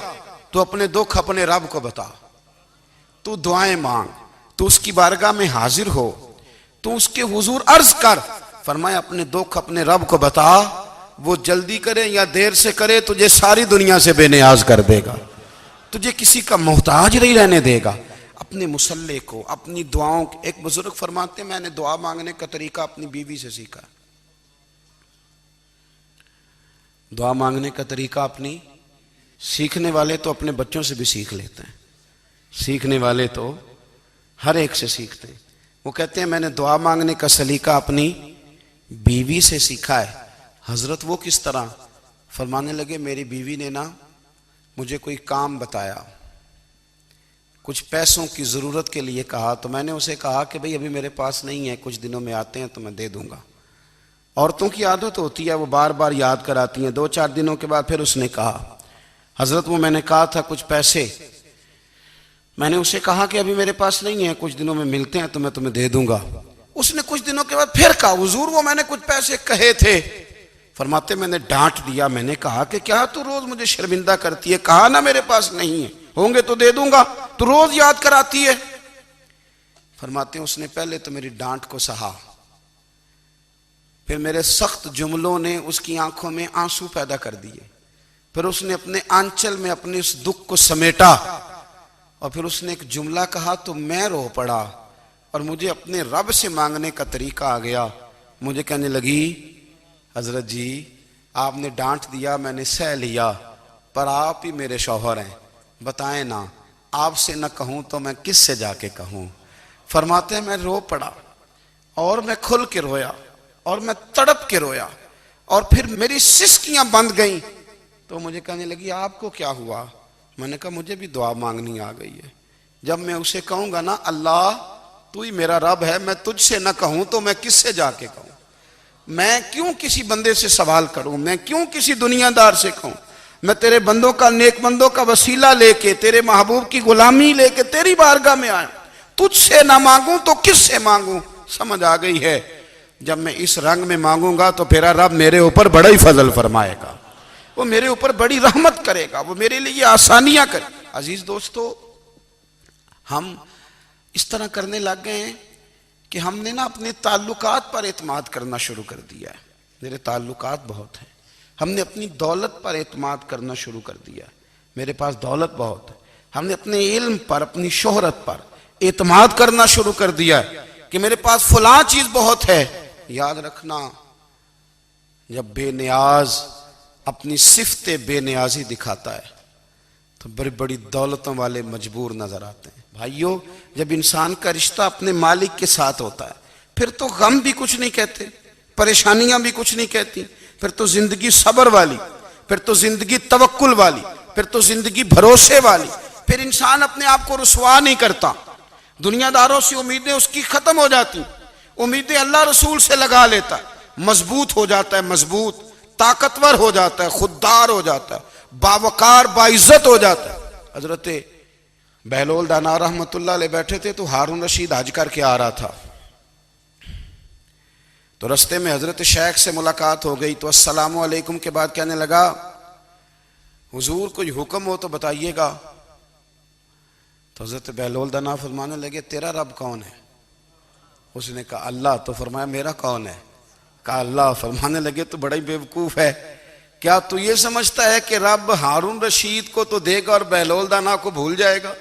S1: تو اپنے دکھ اپنے رب کو بتا، تو دعائیں مانگ، تو اس کی بارگاہ میں حاضر ہو، تو اس کے حضور عرض کر۔ فرمایا اپنے دکھ اپنے رب کو بتا، وہ جلدی کرے یا دیر سے کرے تجھے ساری دنیا سے بے نیاز کر دے گا، تجھے کسی کا محتاج نہیں رہنے دے گا۔ اپنے مسلح کو، اپنی دعاؤں کو. ایک بزرگ فرماتے ہیں میں نے دعا مانگنے کا طریقہ اپنی بیوی سے سیکھا. دعا مانگنے کا طریقہ اپنی، سیکھنے والے تو اپنے بچوں سے بھی سیکھ لیتے ہیں، سیکھنے والے تو ہر ایک سے سیکھتے ہیں. وہ کہتے ہیں میں نے دعا مانگنے کا سلیقہ اپنی بیوی سے سیکھا ہے. حضرت وہ کس طرح؟ فرمانے لگے میری بیوی نے نا مجھے کوئی کام بتایا، کچھ پیسوں کی ضرورت کے لیے کہا، تو میں نے اسے کہا کہ بھئی ابھی میرے پاس نہیں ہے، کچھ دنوں میں آتے ہیں تو میں دے دوں گا. عورتوں کی عادت ہوتی ہے وہ بار بار یاد کراتی ہیں. 2-4 دنوں کے بعد پھر اس نے کہا حضرت وہ میں نے کہا تھا کچھ پیسے، میں نے اسے کہا کہ ابھی میرے پاس نہیں ہے، کچھ دنوں میں ملتے ہیں تو میں تمہیں دے دوں گا. اس نے کچھ دنوں کے بعد پھر کہا حضور وہ میں نے کچھ پیسے کہے تھے. فرماتے میں نے ڈانٹ دیا، میں نے کہا کہ کیا تو روز مجھے شرمندہ کرتی ہے، کہا نا میرے پاس نہیں ہے، ہوں گے تو دے دوں گا، تو روز یاد کراتی ہے. فرماتے ہیں اس نے پہلے تو میری ڈانٹ کو سہا، پھر میرے سخت جملوں نے اس کی آنکھوں میں آنسو پیدا کر دیے، پھر اس نے اپنے آنچل میں اپنے اس دکھ کو سمیٹا، اور پھر اس نے ایک جملہ کہا تو میں رو پڑا، اور مجھے اپنے رب سے مانگنے کا طریقہ آ گیا. مجھے کہنے لگی حضرت جی آپ نے ڈانٹ دیا میں نے سہ لیا، پر آپ ہی میرے شوہر ہیں، بتائیں نا آپ سے نہ کہوں تو میں کس سے جا کے کہوں. فرماتے ہیں میں رو پڑا، اور میں کھل کے رویا، اور میں تڑپ کے رویا، اور پھر میری سسکیاں بند گئیں. تو مجھے کہنے لگی آپ کو کیا ہوا؟ میں نے کہا مجھے بھی دعا مانگنی آ گئی ہے. جب میں اسے کہوں گا نا اللہ تو ہی میرا رب ہے، میں تجھ سے نہ کہوں تو میں کس سے جا کے کہوں؟ میں کیوں کسی بندے سے سوال کروں؟ میں کیوں کسی دنیا دار سے کہوں؟ میں تیرے بندوں کا، نیک بندوں کا وسیلہ لے کے، تیرے محبوب کی غلامی لے کے تیری بارگاہ میں آیا، تجھ سے نہ مانگوں تو کس سے مانگوں؟ سمجھ آ گئی ہے. جب میں اس رنگ میں مانگوں گا تو پھر رب میرے اوپر بڑا ہی فضل فرمائے گا، وہ میرے اوپر بڑی رحمت کرے گا، وہ میرے لیے آسانیاں کرے. عزیز دوستو ہم اس طرح کرنے لگ گئے ہیں کہ ہم نے نا اپنے تعلقات پر اعتماد کرنا شروع کر دیا ہے. میرے تعلقات بہت ہیں. ہم نے اپنی دولت پر اعتماد کرنا شروع کر دیا ہے، میرے پاس دولت بہت ہے. ہم نے اپنے علم پر، اپنی شہرت پر اعتماد کرنا شروع کر دیا ہے کہ میرے پاس فلاں چیز بہت ہے. یاد رکھنا جب بے نیاز اپنی صفت بے نیازی دکھاتا ہے تو بڑی بڑی دولتوں والے مجبور نظر آتے ہیں. بھائیو جب انسان کا رشتہ اپنے مالک کے ساتھ ہوتا ہے پھر تو غم بھی کچھ نہیں کہتے، پریشانیاں بھی کچھ نہیں کہتی، پھر تو زندگی صبر والی، پھر تو زندگی توکل والی، پھر تو زندگی بھروسے والی. پھر انسان اپنے آپ کو رسوا نہیں کرتا، دنیا داروں سے امیدیں اس کی ختم ہو جاتی، امیدیں اللہ رسول سے لگا لیتا ہے، مضبوط ہو جاتا ہے، مضبوط، طاقتور ہو جاتا ہے، خوددار ہو جاتا ہے، باوقار باعزت ہو جاتا ہے. حضرت بہلول دانا رحمت اللہ علیہ بیٹھے تھے تو ہارون رشید حج کر کے آ رہا تھا، تو رستے میں حضرت شیخ سے ملاقات ہو گئی تو السلام علیکم کے بعد کہنے لگا حضور کوئی حکم ہو تو بتائیے گا. تو حضرت بہلول دانا فرمانے لگے تیرا رب کون ہے؟ اس نے کہا اللہ. تو فرمایا میرا کون ہے؟ کہا اللہ. فرمانے لگے تو بڑا ہی بیوقوف ہے، کیا تو یہ سمجھتا ہے کہ رب ہارون رشید کو تو دے گا اور بہلول دانا کو بھول جائے گا؟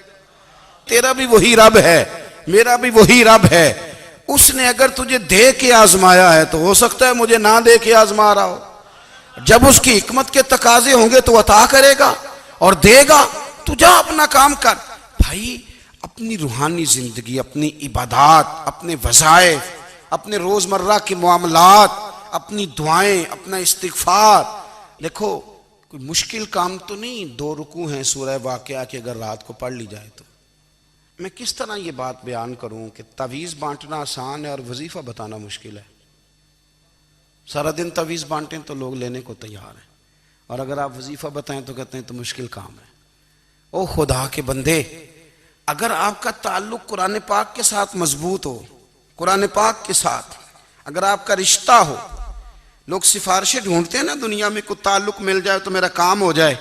S1: تیرا بھی وہی رب ہے، میرا بھی وہی رب ہے. اس نے اگر تجھے دے کے آزمایا ہے تو ہو سکتا ہے مجھے نہ دے کے آزما رہا ہو. جب اس کی حکمت کے تقاضے ہوں گے تو عطا کرے گا اور دے گا. تو جا اپنا کام کر. بھائی اپنی روحانی زندگی، اپنی عبادات، اپنے وظائف، اپنے روزمرہ کے معاملات، اپنی دعائیں، اپنا استغفار. دیکھو کوئی مشکل کام تو نہیں، 2 رکوع ہیں سورہ واقعہ کہ اگر رات کو پڑھ لی جائے تو. میں کس طرح یہ بات بیان کروں کہ تعویذ بانٹنا آسان ہے اور وظیفہ بتانا مشکل ہے. سارا دن تعویذ بانٹیں تو لوگ لینے کو تیار ہیں، اور اگر آپ وظیفہ بتائیں تو کہتے ہیں تو مشکل کام ہے. او خدا کے بندے، اگر آپ کا تعلق قرآن پاک کے ساتھ مضبوط ہو، قرآن پاک کے ساتھ اگر آپ کا رشتہ ہو، لوگ سفارشیں ڈھونڈتے ہیں نا دنیا میں، کوئی تعلق مل جائے تو میرا کام ہو جائے.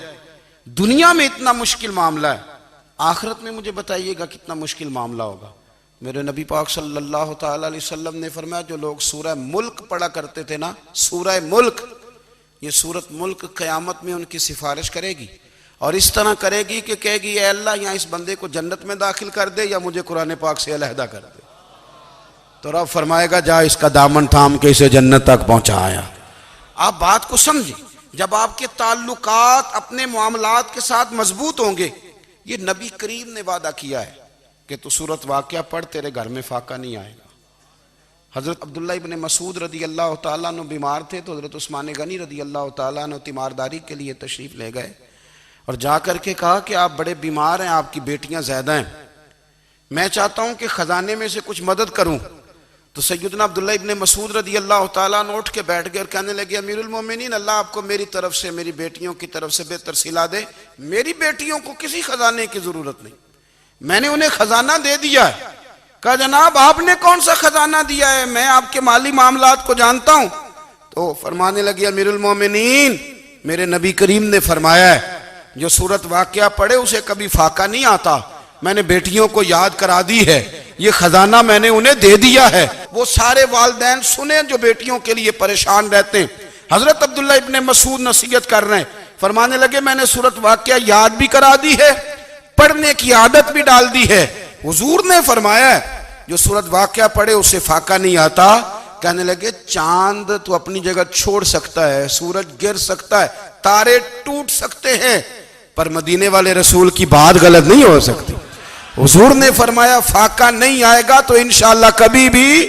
S1: دنیا میں اتنا مشکل معاملہ ہے، آخرت میں مجھے بتائیے گا کتنا مشکل معاملہ ہوگا. میرے نبی پاک صلی اللہ تعالی علیہ وسلم نے فرمایا جو لوگ سورہ ملک پڑھا کرتے تھے نا، سورہ ملک، یہ سورت ملک قیامت میں ان کی سفارش کرے گی. اور اس طرح کرے گی کہ کہے گی اے اللہ یہاں اس بندے کو جنت میں داخل کر دے یا مجھے قرآن پاک سے علیحدہ کر دے. تو رب فرمائے گا جا اس کا دامن تھام کے اسے جنت تک پہنچایا. آپ بات کو سمجھیں. جب آپ کے تعلقات اپنے معاملات کے ساتھ مضبوط ہوں گے، یہ نبی کریم نے وعدہ کیا ہے کہ تو سورت واقعہ پڑھ تیرے گھر میں فاقہ نہیں آئے گا. حضرت عبداللہ ابن مسعود رضی اللہ تعالیٰ عنہ بیمار تھے تو حضرت عثمان غنی رضی اللہ تعالیٰ عنہ تیمارداری کے لیے تشریف لے گئے اور جا کر کے کہا کہ آپ بڑے بیمار ہیں، آپ کی بیٹیاں زیادہ ہیں، میں چاہتا ہوں کہ خزانے میں سے کچھ مدد کروں. تو سیدنا عبداللہ ابن مسعود رضی اللہ تعالیٰ عنہ اٹھ کے بیٹھ گئے اور کہنے لگے امیر المومنین، اللہ آپ کو میری طرف سے میری بیٹیوں کی طرف سے بہتر صلہ دے. میری بیٹیوں کو کسی خزانے کی ضرورت نہیں، میں نے انہیں خزانہ دے دیا ہے. کہا جناب آپ نے کون سا خزانہ دیا ہے، میں آپ کے مالی معاملات کو جانتا ہوں. تو فرمانے لگے امیر المومنین، میرے نبی کریم نے فرمایا ہے جو سورت واقعہ پڑھے اسے کبھی فاقہ نہیں آتا. میں نے بیٹیوں کو یاد کرا دی ہے، یہ خزانہ میں نے انہیں دے دیا ہے. وہ سارے والدین سنیں جو بیٹیوں کے لیے پریشان رہتے ہیں. حضرت عبداللہ ابن مسعود نصیحت کر رہے ہیں، فرمانے لگے میں نے سورت واقعہ یاد بھی کرا دی ہے، پڑھنے کی عادت بھی ڈال دی ہے. حضور نے فرمایا ہے جو سورت واقعہ پڑھے اسے فاقہ نہیں آتا. کہنے لگے چاند تو اپنی جگہ چھوڑ سکتا ہے، سورج گر سکتا ہے، تارے ٹوٹ سکتے ہیں، پر مدینے والے رسول کی بات غلط نہیں ہو سکتی. حضور نے فرمایا فاقہ نہیں آئے گا تو انشاءاللہ کبھی بھی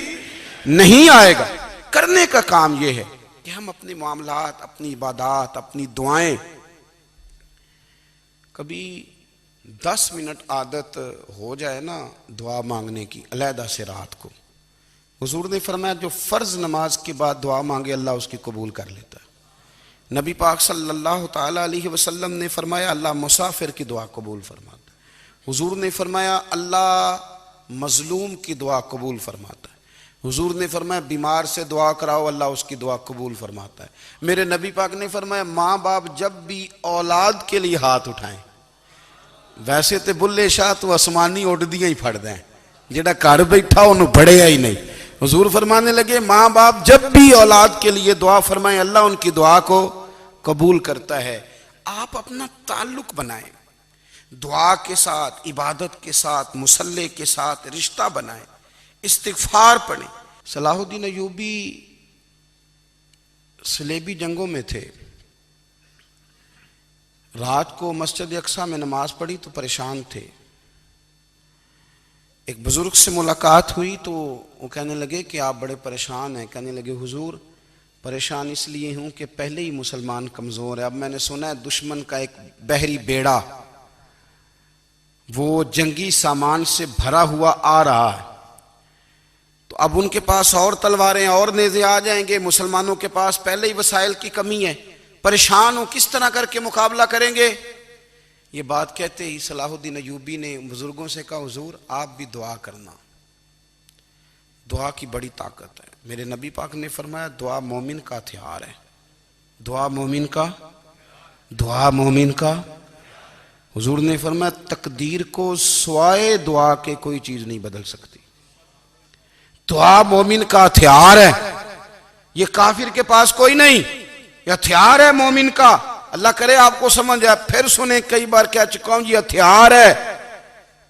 S1: نہیں آئے گا. کرنے کا کام یہ ہے کہ ہم اپنے معاملات، اپنی عبادات، اپنی دعائیں کبھی 10 منٹ عادت ہو جائے نا دعا مانگنے کی علیحدہ سے رات کو. حضور نے فرمایا جو فرض نماز کے بعد دعا مانگے اللہ اس کی قبول کر لیتا ہے. نبی پاک صلی اللہ تعالیٰ علیہ وسلم نے فرمایا اللہ مسافر کی دعا قبول فرماتا ہے. حضور نے فرمایا اللہ مظلوم کی دعا قبول فرماتا ہے. حضور نے فرمایا بیمار سے دعا کراؤ اللہ اس کی دعا قبول فرماتا ہے. میرے نبی پاک نے فرمایا ماں باپ جب بھی اولاد کے لیے ہاتھ اٹھائیں، ویسے تے بلے شاہ تو آسمانی اڈ دیاں ہی پھڑ دیں، جڑا گھر بیٹھا انہوں بڑھیا ہی نہیں. حضور فرمانے لگے ماں باپ جب بھی اولاد کے لیے دعا فرمائیں اللہ ان کی دعا کو قبول کرتا ہے. آپ اپنا تعلق بنائیں دعا کے ساتھ، عبادت کے ساتھ، مصلی کے ساتھ رشتہ بنائیں، استغفار پڑھیں. صلاح الدین ایوبی صلیبی جنگوں میں تھے. رات کو مسجد اقصیٰ میں نماز پڑھی تو پریشان تھے. ایک بزرگ سے ملاقات ہوئی تو وہ کہنے لگے کہ آپ بڑے پریشان ہیں. کہنے لگے حضور پریشان اس لیے ہوں کہ پہلے ہی مسلمان کمزور ہے، اب میں نے سنا ہے دشمن کا ایک بحری بیڑا وہ جنگی سامان سے بھرا ہوا آ رہا ہے، تو اب ان کے پاس اور تلواریں اور نیزے آ جائیں گے، مسلمانوں کے پاس پہلے ہی وسائل کی کمی ہے، پریشان ہوں کس طرح کر کے مقابلہ کریں گے. یہ بات کہتے ہی صلاح الدین ایوبی نے بزرگوں سے کہا حضور آپ بھی دعا کرنا، دعا کی بڑی طاقت ہے. میرے نبی پاک نے فرمایا دعا مومن کا ہتھیار ہے، دعا مومن کا. حضور نے فرمایا تقدیر کو سوائے دعا کے کوئی چیز نہیں بدل سکتی. دعا مومن کا ہتھیار ہے، یہ کافر کے پاس کوئی نہیں، یہ ہتھیار ہے مومن کا. اللہ کرے آپ کو سمجھ آئے. پھر سنیں کئی بار کہہ چکا ہوں یہ ہتھیار ہے.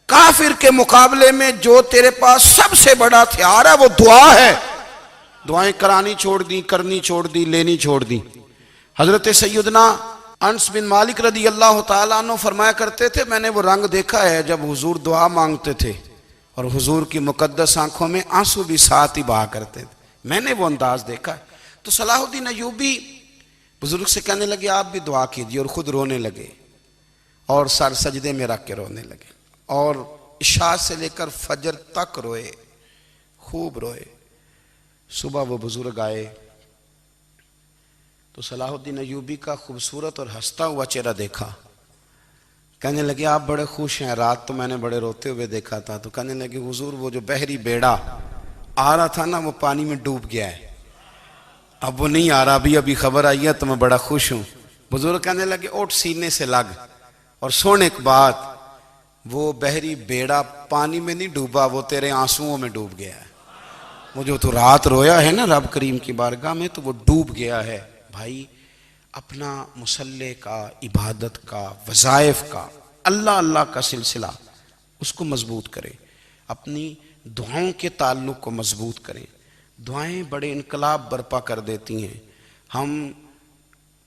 S1: کافر کے مقابلے میں جو تیرے پاس سب سے بڑا ہتھیار ہے وہ دعا ہے. دعائیں کرانی چھوڑ دی، کرنی چھوڑ دی، لینی چھوڑ دی. حضرت سیدنا انس بن مالک رضی اللہ تعالیٰ عنہ فرمایا کرتے تھے میں نے وہ رنگ دیکھا ہے جب حضور دعا مانگتے تھے اور حضور کی مقدس آنکھوں میں آنسو بھی ساتھ ہی بہا کرتے تھے، میں نے وہ انداز دیکھا ہے. تو صلاح الدین ایوبی بزرگ سے کہنے لگے آپ بھی دعا کیجیے، اور خود رونے لگے اور سر سجدے میں رکھ کے رونے لگے اور عشاء سے لے کر فجر تک روئے، خوب روئے. صبح وہ بزرگ آئے تو صلاح الدین ایوبی کا خوبصورت اور ہنستا ہوا چہرہ دیکھا. کہنے لگے آپ بڑے خوش ہیں، رات تو میں نے بڑے روتے ہوئے دیکھا تھا. تو کہنے لگے حضور وہ جو بحری بیڑا آ رہا تھا نا وہ پانی میں ڈوب گیا ہے، اب وہ نہیں آ رہا، ابھی خبر آئی ہے تو میں بڑا خوش ہوں. بزرگ کہنے لگے اٹھ سینے سے لگ، اور سن ایک بات، وہ بحری بیڑا پانی میں نہیں ڈوبا، وہ تیرے آنسوؤں میں ڈوب گیا ہے. وہ جو تو رات رویا ہے نا رب کریم کی بارگاہ میں تو وہ ڈوب گیا ہے. بھائی اپنا مصلی کا، عبادت کا، وظائف کا، اللہ اللہ کا سلسلہ اس کو مضبوط کریں، اپنی دعاؤں کے تعلق کو مضبوط کریں۔ دعائیں بڑے انقلاب برپا کر دیتی ہیں۔ ہم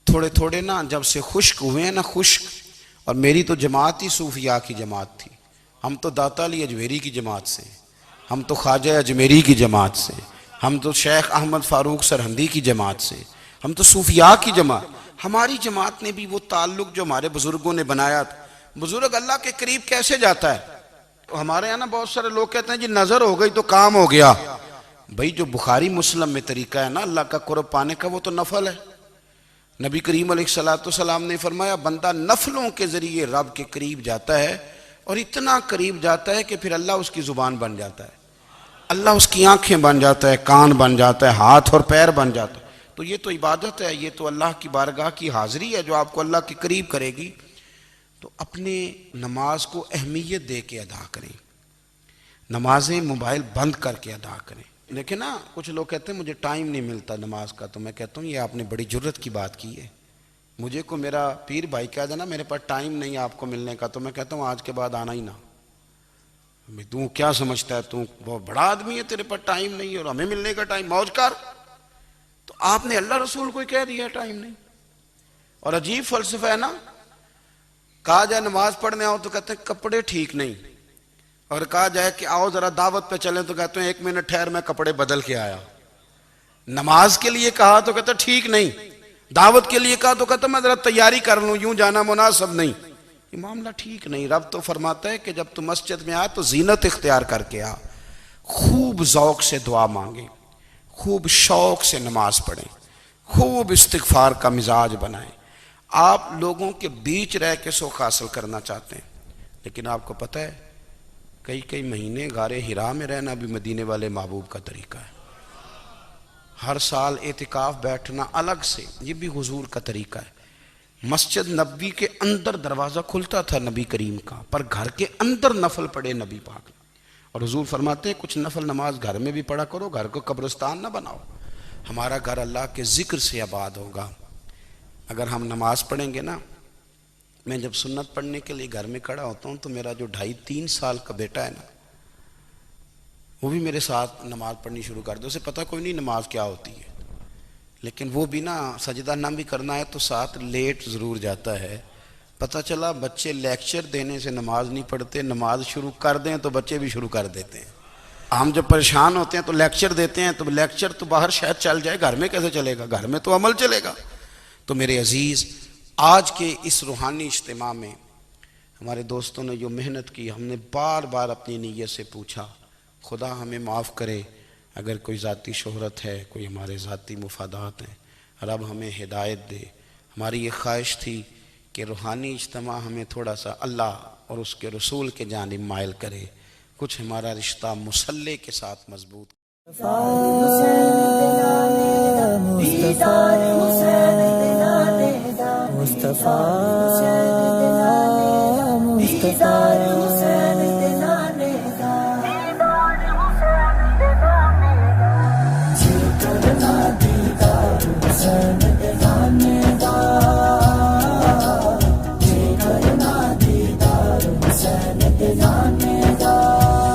S1: تھوڑے تھوڑے نا جب سے خشک ہوئے ہیں نا، خشک، اور میری تو جماعت ہی صوفیاء کی جماعت تھی، ہم تو داتا علی اجمیری کی جماعت سے، ہم تو خواجہ اجمیری کی جماعت سے، ہم تو شیخ احمد فاروق سرہندی کی جماعت سے، ہم تو صوفیاء کی جماعت۔ ہماری جماعت نے بھی وہ تعلق جو ہمارے بزرگوں نے بنایا تھا۔ بزرگ اللہ کے قریب کیسے جاتا ہے؟ ہمارے یہاں نا بہت سارے لوگ کہتے ہیں جی نظر ہو گئی تو کام ہو گیا۔ بھئی جو بخاری مسلم میں طریقہ ہے نا اللہ کا قرب پانے کا، وہ تو نفل ہے۔ نبی کریم علیہ السلام نے فرمایا بندہ نفلوں کے ذریعے رب کے قریب جاتا ہے، اور اتنا قریب جاتا ہے کہ پھر اللہ اس کی زبان بن جاتا ہے، اللہ اس کی آنکھیں بن جاتا ہے، کان بن جاتا ہے، ہاتھ اور پیر بن جاتا ہے۔ تو یہ تو عبادت ہے، یہ تو اللہ کی بارگاہ کی حاضری ہے جو آپ کو اللہ کے قریب کرے گی۔ تو اپنے نماز کو اہمیت دے کے ادا کریں، نمازیں موبائل بند کر کے ادا کریں۔ لیکن نا کچھ لوگ کہتے ہیں مجھے ٹائم نہیں ملتا نماز کا، تو میں کہتا ہوں یہ آپ نے بڑی جرت کی بات کی ہے۔ مجھے کو میرا پیر بھائی کہہ دینا میرے پاس ٹائم نہیں آپ کو ملنے کا، تو میں کہتا ہوں آج کے بعد آنا ہی نہ۔ تو کیا سمجھتا ہے، تو بہت بڑا آدمی ہے، تیرے پاس ٹائم نہیں اور ہمیں ملنے کا ٹائم، موج کر۔ تو آپ نے اللہ رسول کو کہہ دیا ٹائم نہیں۔ اور عجیب فلسفہ ہے نا، کہا جائے نماز پڑھنے آؤ تو کہتے ہیں کپڑے ٹھیک نہیں، اور کہا جائے کہ آؤ ذرا دعوت پہ چلیں تو کہتے ہیں 1 منٹ ٹھہر میں کپڑے بدل کے آیا۔ نماز کے لیے کہا تو کہتے ہیں ٹھیک نہیں، دعوت کے لیے کہا تو کہتے ہیں میں ذرا تیاری کر لوں، یوں جانا مناسب نہیں۔ یہ معاملہ ٹھیک نہیں۔ رب تو فرماتا ہے کہ جب تو مسجد میں آ تو زینت اختیار کر کے آ، خوب ذوق سے دعا مانگیں، خوب شوق سے نماز پڑھیں، خوب استغفار کا مزاج بنائیں۔ آپ لوگوں کے بیچ رہ کے سوکھ حاصل کرنا چاہتے ہیں، لیکن آپ کو پتہ ہے کئی مہینے غار حرا میں رہنا بھی مدینے والے محبوب کا طریقہ ہے۔ ہر سال اعتکاف بیٹھنا الگ سے، یہ بھی حضور کا طریقہ ہے۔ مسجد نبوی کے اندر دروازہ کھلتا تھا نبی کریم کا، پر گھر کے اندر نفل پڑے نبی پاک نے۔ اور حضور فرماتے ہیں کچھ نفل نماز گھر میں بھی پڑھا کرو، گھر کو قبرستان نہ بناؤ۔ ہمارا گھر اللہ کے ذکر سے آباد ہوگا اگر ہم نماز پڑھیں گے نا۔ میں جب سنت پڑھنے کے لیے گھر میں کھڑا ہوتا ہوں تو میرا جو 2.5-3 سال کا بیٹا ہے نا، وہ بھی میرے ساتھ نماز پڑھنی شروع کر دے۔ اسے پتہ کوئی نہیں نماز کیا ہوتی ہے، لیکن وہ بھی نا سجدہ نہ بھی کرنا ہے تو ساتھ لیٹ ضرور جاتا ہے۔ پتہ چلا بچے لیکچر دینے سے نماز نہیں پڑھتے، نماز شروع کر دیں تو بچے بھی شروع کر دیتے ہیں۔ ہم جب پریشان ہوتے ہیں تو لیکچر دیتے ہیں، تو لیکچر تو باہر شاید چل جائے، گھر میں کیسے چلے گا؟ گھر میں تو عمل چلے گا۔ تو میرے عزیز، آج کے اس روحانی اجتماع میں ہمارے دوستوں نے جو محنت کی، ہم نے بار بار اپنی نیت سے پوچھا خدا ہمیں معاف کرے اگر کوئی ذاتی شہرت ہے، کوئی ہمارے ذاتی مفادات ہیں، رب ہمیں ہدایت دے۔ ہماری یہ خواہش تھی کہ روحانی اجتماع ہمیں تھوڑا سا اللہ اور اس کے رسول کے جانب مائل کرے، کچھ ہمارا رشتہ مصلی کے ساتھ مضبوط۔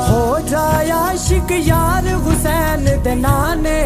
S2: ہو جائے عاشق یار حسین دے نانے